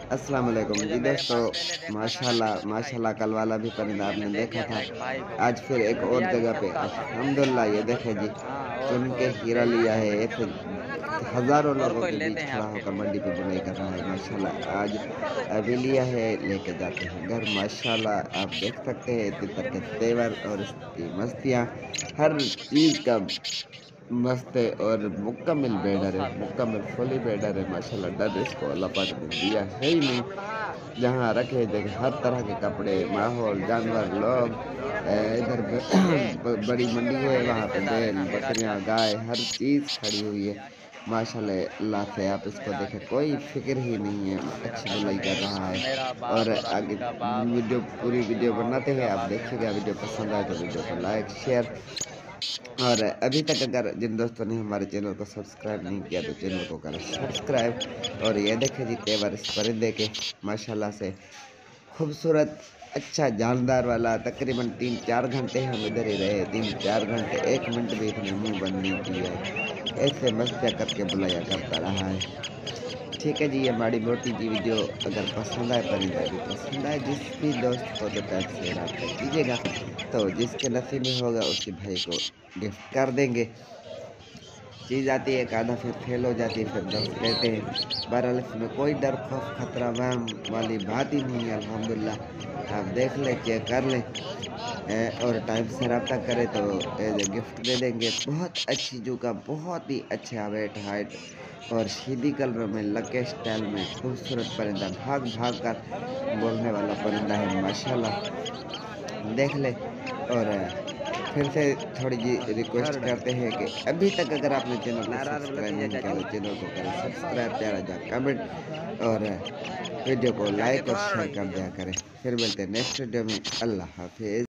अस्सलाम वालेकुम जी दोस्तों, माशाल्लाह माशाल्लाह कल वाला भी परिंदा आपने देखा था। आज फिर एक और जगह पे अल्हम्दुलिल्लाह ये देखें जी, चुन के हीरा लिया है। ऐसे हज़ारों लोगों के बीच खड़ा होकर मंडी पे बुनाई कर रहा है। माशाल्लाह आज अभी लिया है, लेके जाते हैं घर। माशाल्लाह आप देख सकते हैं तितर के तेवर और इसकी मस्तियाँ, हर चीज़ का मस्त है और मुकम्मल बेडर है, मुकम्मल फुली बेडर है। माशाल्लाह डर इसको अल्लाह पाक ने दिया है ही नहीं। जहाँ रखे देखे हर तरह के कपड़े, माहौल, जानवर, लोग इधर बड़ी मंडी है, वहाँ पे बैल, बकरियाँ, गाय, हर चीज़ खड़ी हुई है। माशाल्लाह अल्लाह से आप इसको देखें, कोई फ़िक्र ही नहीं है, अच्छी धुलाई कर रहा है। और आगे वीडियो पूरी वीडियो बनाते हैं, आप देखिएगा। वीडियो पसंद आए तो वीडियो को लाइक, शेयर और अभी तक अगर जिन दोस्तों ने हमारे चैनल को सब्सक्राइब नहीं किया तो चैनल को करें सब्सक्राइब। और ये देखें जी तेवर इस परिंदे के, माशाल्लाह से खूबसूरत, अच्छा जानदार वाला। तकरीबन 3-4 घंटे हम इधर ही रहे, 3-4 घंटे, 1 मिनट भी इसने मुंह बंद नहीं किया है। ऐसे मस्तियाँ करके बुलाया करता रहा है। ठीक है जी, ये हमारी मोटी जी वीडियो अगर पसंद आए, परिंदा भी पसंद आए, जिस भी दोस्त को तो टाइप से रब्ता कीजिएगा, तो जिसके नसीब में होगा उसी भाई को गिफ्ट कर देंगे। चीज़ आती है, एक आधा फिर फेल हो जाती है, फिर दोस्त कहते हैं। बहरहाल इसमें कोई डर खौफ खतरा वहम वाली बात ही नहीं है। अल्हम्दुलिल्लाह आप देख लें, चेक कर लें और टाइम से रब्ता करें तो एज ए गिफ्ट दे देंगे। बहुत अच्छी जगह, बहुत ही अच्छा वेट, हाइट और सीधी कलर में, लके स्टाइल में खूबसूरत परिंदा, भाग भाग कर बोलने वाला परिंदा है। माशाल्लाह देख ले। और फिर से थोड़ी जी रिक्वेस्ट करते हैं कि अभी तक अगर आपने चैनल को सब्सक्राइब नहीं किया तो चैनल को करें सब्सक्राइब, प्यारा जा कमेंट और वीडियो को लाइक और शेयर कर दिया करें। फिर मिलते हैं नेक्स्ट वीडियो में। अल्लाह हाफिज़।